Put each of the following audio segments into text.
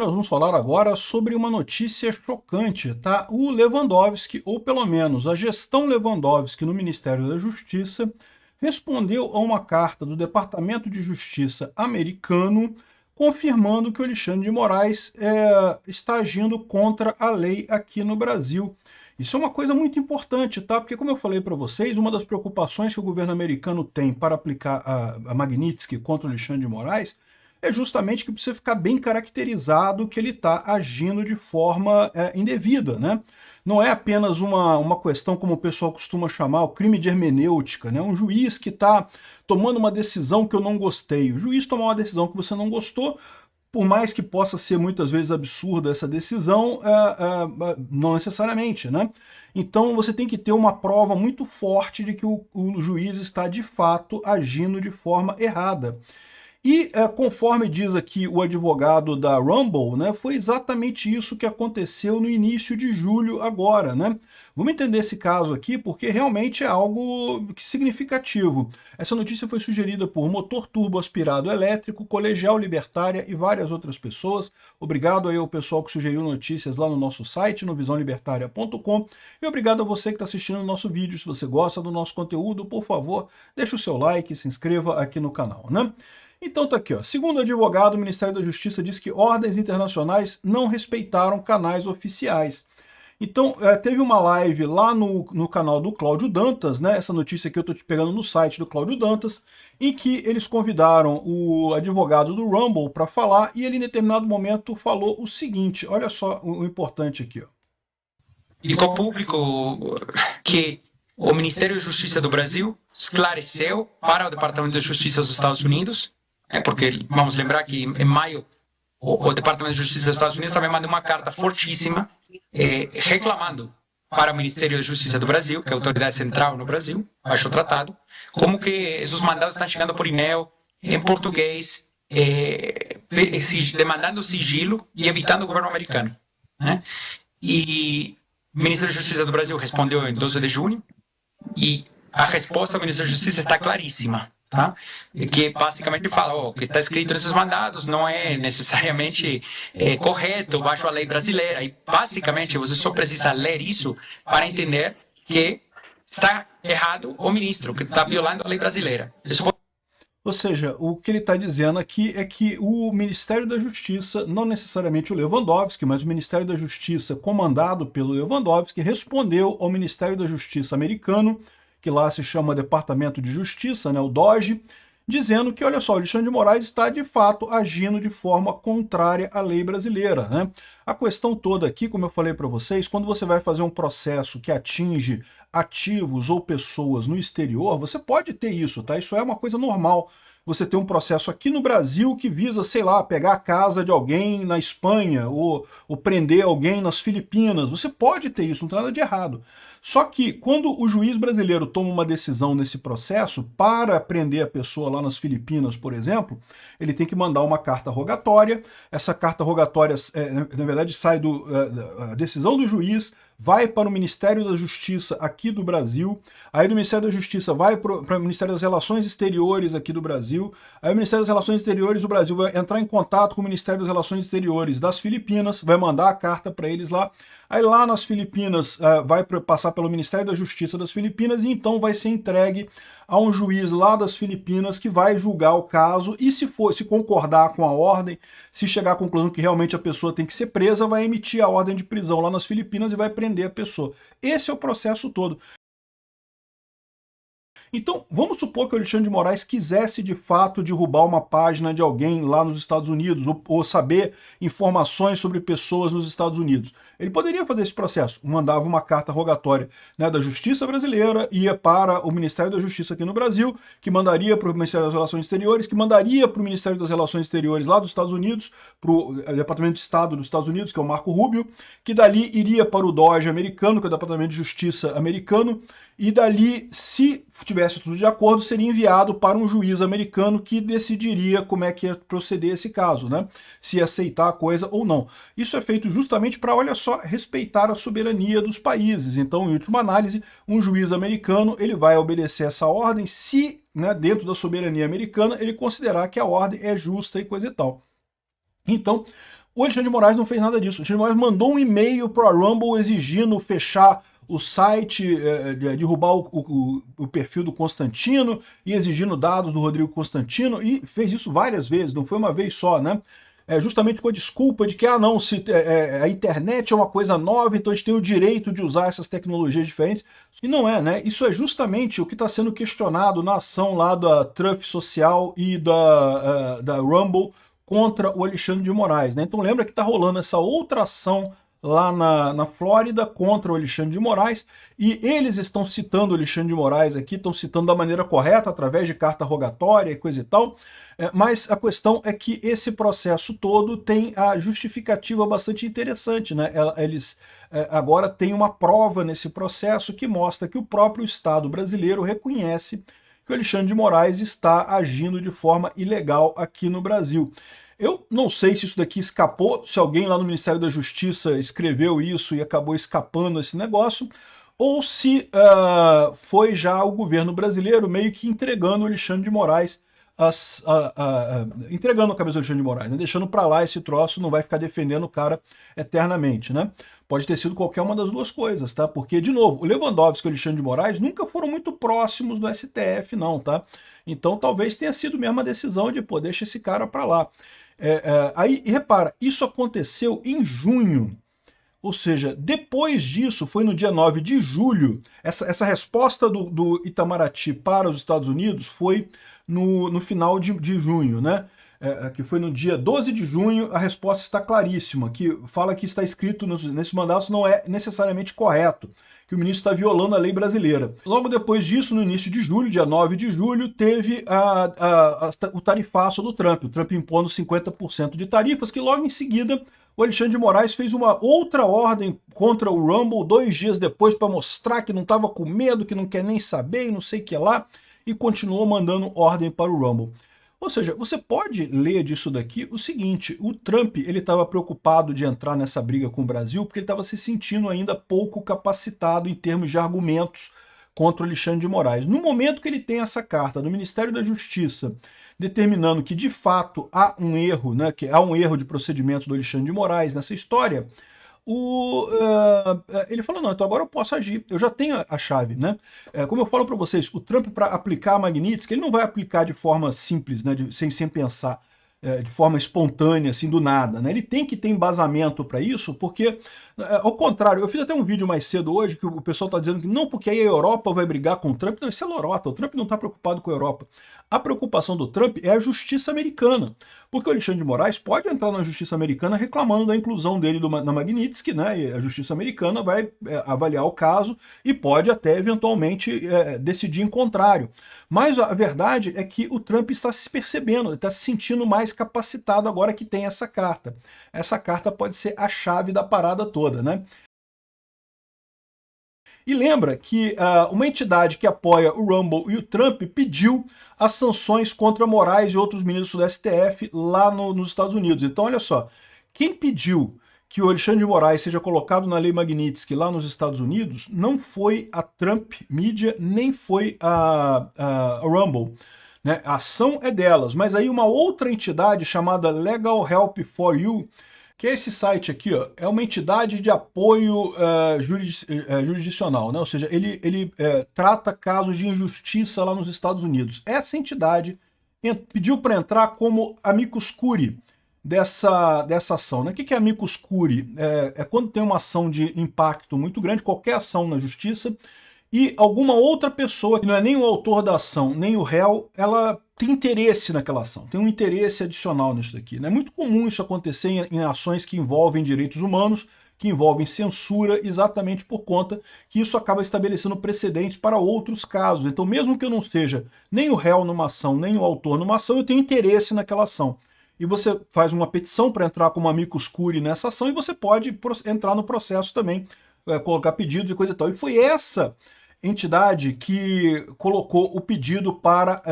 Nós vamos falar agora sobre uma notícia chocante, tá? O Lewandowski, ou pelo menos a gestão Lewandowski no Ministério da Justiça, respondeu a uma carta do Departamento de Justiça americano confirmando que o Alexandre de Moraes está agindo contra a lei aqui no Brasil. Isso é uma coisa muito importante, tá? Porque, como eu falei para vocês, uma das preocupações que o governo americano tem para aplicar a Magnitsky contra o Alexandre de Moraes é justamente que precisa ficar bem caracterizado que ele está agindo de forma indevida, né? Não é apenas uma questão, como o pessoal costuma chamar, o crime de hermenêutica, né? Um juiz que está tomando uma decisão que eu não gostei. O juiz tomar uma decisão que você não gostou, por mais que possa ser muitas vezes absurda essa decisão, não necessariamente, né? Então você tem que ter uma prova muito forte de que o juiz está de fato agindo de forma errada. E conforme diz aqui o advogado da Rumble, né, foi exatamente isso que aconteceu no início de julho agora, né? Vamos entender esse caso aqui porque realmente é algo significativo. Essa notícia foi sugerida por Motor Turbo Aspirado Elétrico, Colegial Libertária e várias outras pessoas. Obrigado aí ao pessoal que sugeriu notícias lá no nosso site, no visãolibertaria.com. E obrigado a você que está assistindo o nosso vídeo. Se você gosta do nosso conteúdo, por favor, deixe o seu like e se inscreva aqui no canal, né? Então tá aqui, ó. Segundo o advogado, o Ministério da Justiça diz que ordens internacionais não respeitaram canais oficiais. Então, teve uma live lá no canal do Cláudio Dantas, né? Essa notícia aqui eu estou te pegando no site do Cláudio Dantas, em que eles convidaram o advogado do Rumble para falar, e ele em determinado momento falou o seguinte, olha só o importante aqui, ó. Ficou público que o Ministério da Justiça do Brasil esclareceu para o Departamento de Justiça dos Estados Unidos, porque vamos lembrar que em maio o Departamento de Justiça dos Estados Unidos também mandou uma carta fortíssima reclamando para o Ministério da Justiça do Brasil, que é a autoridade central no Brasil, baixo o tratado, como que esses mandados estão chegando por e-mail, em português, demandando sigilo e evitando o governo americano, né? E o Ministério da Justiça do Brasil respondeu em 12 de junho, e a resposta do Ministério da Justiça está claríssima, tá? Que basicamente fala, o que está escrito nesses mandados não é necessariamente correto, baixo a lei brasileira, e basicamente você só precisa ler isso para entender que está errado o ministro, que está violando a lei brasileira. Isso... Ou seja, o que ele está dizendo aqui é que o Ministério da Justiça, não necessariamente o Lewandowski, mas o Ministério da Justiça comandado pelo Lewandowski, respondeu ao Ministério da Justiça americano, que lá se chama Departamento de Justiça, né, o DOJ, dizendo que, olha só, o Alexandre de Moraes está de fato agindo de forma contrária à lei brasileira, né? A questão toda aqui, como eu falei para vocês, quando você vai fazer um processo que atinge ativos ou pessoas no exterior, você pode ter isso, tá? Isso é uma coisa normal. Você tem um processo aqui no Brasil que visa, sei lá, pegar a casa de alguém na Espanha ou prender alguém nas Filipinas. Você pode ter isso, não tem nada de errado. Só que quando o juiz brasileiro toma uma decisão nesse processo para prender a pessoa lá nas Filipinas, por exemplo, ele tem que mandar uma carta rogatória. Essa carta rogatória, na verdade, sai a decisão do juiz, vai para o Ministério da Justiça aqui do Brasil, aí do Ministério da Justiça vai para o Ministério das Relações Exteriores aqui do Brasil, aí o Ministério das Relações Exteriores do Brasil vai entrar em contato com o Ministério das Relações Exteriores das Filipinas, vai mandar a carta para eles lá, aí lá nas Filipinas vai passar pelo Ministério da Justiça das Filipinas e então vai ser entregue a um juiz lá das Filipinas que vai julgar o caso e se concordar com a ordem, se chegar à conclusão que realmente a pessoa tem que ser presa, vai emitir a ordem de prisão lá nas Filipinas e vai prender a pessoa. Esse é o processo todo. Então, vamos supor que o Alexandre de Moraes quisesse de fato derrubar uma página de alguém lá nos Estados Unidos ou saber informações sobre pessoas nos Estados Unidos. Ele poderia fazer esse processo, mandava uma carta rogatória, né, da Justiça Brasileira, ia para o Ministério da Justiça aqui no Brasil, que mandaria para o Ministério das Relações Exteriores, que mandaria para o Ministério das Relações Exteriores lá dos Estados Unidos, para o Departamento de Estado dos Estados Unidos, que é o Marco Rubio, que dali iria para o DOJ americano, que é o Departamento de Justiça americano, e dali, se tivesse tudo de acordo, seria enviado para um juiz americano que decidiria como é que ia proceder esse caso, né? Se ia aceitar a coisa ou não. Isso é feito justamente para, olha só, respeitar a soberania dos países. Então, em última análise, um juiz americano ele vai obedecer essa ordem se, né, dentro da soberania americana, ele considerar que a ordem é justa e coisa e tal. Então, O Alexandre de Moraes não fez nada disso. O Alexandre de Moraes mandou um e-mail para a Rumble exigindo fechar o site, derrubar o perfil do Constantino e exigindo dados do Rodrigo Constantino, e fez isso várias vezes, não foi uma vez só, né? Justamente com a desculpa de que, não, a internet é uma coisa nova, então a gente tem o direito de usar essas tecnologias diferentes. E não é, né? Isso é justamente o que está sendo questionado na ação lá da Truth Social e da Rumble contra o Alexandre de Moraes, né? Então lembra que está rolando essa outra ação lá na Flórida contra o Alexandre de Moraes, e eles estão citando o Alexandre de Moraes aqui, estão citando da maneira correta, através de carta rogatória e coisa e tal, mas a questão é que esse processo todo tem a justificativa bastante interessante, né? Eles agora têm uma prova nesse processo que mostra que o próprio Estado brasileiro reconhece que o Alexandre de Moraes está agindo de forma ilegal aqui no Brasil. Eu não sei se isso daqui escapou, se alguém lá no Ministério da Justiça escreveu isso e acabou escapando esse negócio, ou se foi já o governo brasileiro meio que entregando o Alexandre de Moraes, entregando a cabeça do Alexandre de Moraes, né? Deixando para lá esse troço, não vai ficar defendendo o cara eternamente, né? Pode ter sido qualquer uma das duas coisas, tá? Porque, de novo, o Lewandowski e o Alexandre de Moraes nunca foram muito próximos do STF, não, tá? Então talvez tenha sido mesmo a decisão de, pô, deixa esse cara para lá. Aí, repara, isso aconteceu em junho, ou seja, depois disso, foi no dia 9 de julho, essa resposta do Itamaraty para os Estados Unidos foi no final de junho, né? Que foi no dia 12 de junho, a resposta está claríssima, que fala que está escrito nesses mandatos não é necessariamente correto, que o ministro está violando a lei brasileira. Logo depois disso, no início de julho, dia 9 de julho, teve o tarifaço do Trump, o Trump impondo 50% de tarifas, que logo em seguida o Alexandre de Moraes fez uma outra ordem contra o Rumble 2 dias depois para mostrar que não estava com medo, que não quer nem saber e não sei o que lá, e continuou mandando ordem para o Rumble. Ou seja, você pode ler disso daqui o seguinte: o Trump ele estava preocupado de entrar nessa briga com o Brasil porque ele estava se sentindo ainda pouco capacitado em termos de argumentos contra o Alexandre de Moraes. No momento que ele tem essa carta do Ministério da Justiça determinando que de fato há um erro, né, que há um erro de procedimento do Alexandre de Moraes nessa história, ele falou, não, então agora eu posso agir, eu já tenho a chave, né? Como eu falo para vocês, o Trump, para aplicar a Magnitsky, ele não vai aplicar de forma simples, né, sem pensar, de forma espontânea, assim, do nada, né? Ele tem que ter embasamento para isso, porque, ao contrário, eu fiz até um vídeo mais cedo hoje, que o pessoal está dizendo que não, porque aí a Europa vai brigar com o Trump. Não, isso é lorota, o Trump não está preocupado com a Europa. A preocupação do Trump é a justiça americana, porque o Alexandre de Moraes pode entrar na justiça americana reclamando da inclusão dele na Magnitsky, né? E a justiça americana vai avaliar o caso e pode até eventualmente decidir em contrário. Mas a verdade é que o Trump está se percebendo, está se sentindo mais capacitado agora que tem essa carta. Essa carta pode ser a chave da parada toda, né? E lembra que uma entidade que apoia o Rumble e o Trump pediu as sanções contra Moraes e outros ministros do STF lá nos Estados Unidos. Então, olha só, quem pediu que o Alexandre de Moraes seja colocado na Lei Magnitsky lá nos Estados Unidos não foi a Trump Media, nem foi a Rumble. Né? A ação é delas, mas aí uma outra entidade chamada Legal Help for You, que é esse site aqui, ó, é uma entidade de apoio jurisdicional, né? Ou seja, ele trata casos de injustiça lá nos Estados Unidos. Essa entidade pediu para entrar como amicus curiae dessa ação, né? O que é amicus curiae? É quando tem uma ação de impacto muito grande, qualquer ação na justiça, e alguma outra pessoa, que não é nem o autor da ação, nem o réu, ela tem interesse naquela ação, tem um interesse adicional nisso daqui. É muito comum isso acontecer em ações que envolvem direitos humanos, que envolvem censura, exatamente por conta que isso acaba estabelecendo precedentes para outros casos. Então, mesmo que eu não seja nem o réu numa ação, nem o autor numa ação, eu tenho interesse naquela ação. E você faz uma petição para entrar como amicus curiae nessa ação e você pode entrar no processo também, colocar pedidos e coisa e tal. E foi essa entidade que colocou o pedido para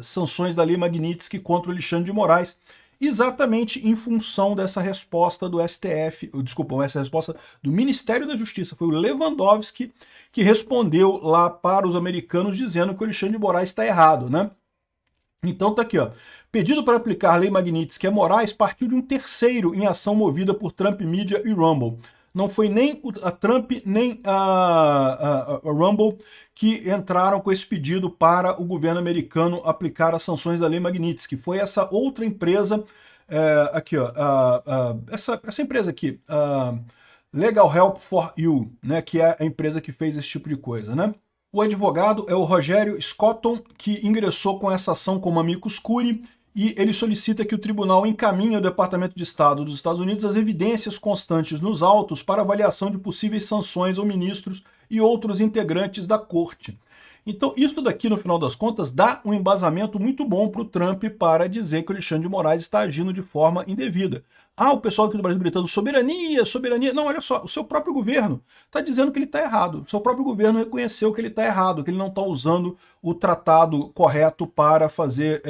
sanções da Lei Magnitsky contra o Alexandre de Moraes, exatamente em função dessa resposta do STF, desculpa, essa resposta do Ministério da Justiça. Foi o Lewandowski que respondeu lá para os americanos dizendo que o Alexandre de Moraes está errado, né? Então tá aqui, ó. Pedido para aplicar a lei Magnitsky a Moraes partiu de um terceiro em ação movida por Trump Media e Rumble. Não foi nem a Trump nem a Rumble que entraram com esse pedido para o governo americano aplicar as sanções da lei Magnitsky. Foi essa outra empresa, aqui, ó, essa empresa aqui, Legal Help for You, né, que é a empresa que fez esse tipo de coisa, né? O advogado é o Rogério Scotton, que ingressou com essa ação como amicus curiae, e ele solicita que o tribunal encaminhe ao Departamento de Estado dos Estados Unidos as evidências constantes nos autos para avaliação de possíveis sanções ao ministros e outros integrantes da corte. Então, isso daqui, no final das contas, dá um embasamento muito bom para o Trump para dizer que o Alexandre de Moraes está agindo de forma indevida. Ah, o pessoal aqui do Brasil gritando soberania, soberania. Não, olha só, o seu próprio governo está dizendo que ele está errado. O seu próprio governo reconheceu que ele está errado, que ele não está usando o tratado correto para fazer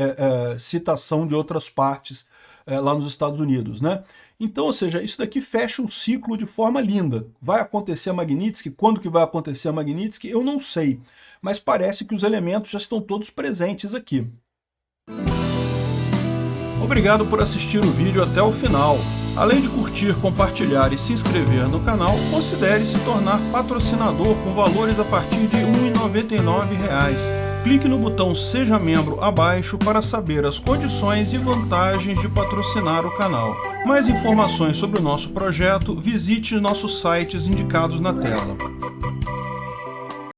citação de outras partes lá nos Estados Unidos, né? Então, ou seja, isso daqui fecha um ciclo de forma linda. Vai acontecer a Magnitsky? Quando que vai acontecer a Magnitsky? Eu não sei, mas parece que os elementos já estão todos presentes aqui. Obrigado por assistir o vídeo até o final. Além de curtir, compartilhar e se inscrever no canal, considere se tornar patrocinador com valores a partir de R$ 1,99. Clique no botão Seja Membro abaixo para saber as condições e vantagens de patrocinar o canal. Mais informações sobre o nosso projeto, visite nossos sites indicados na tela.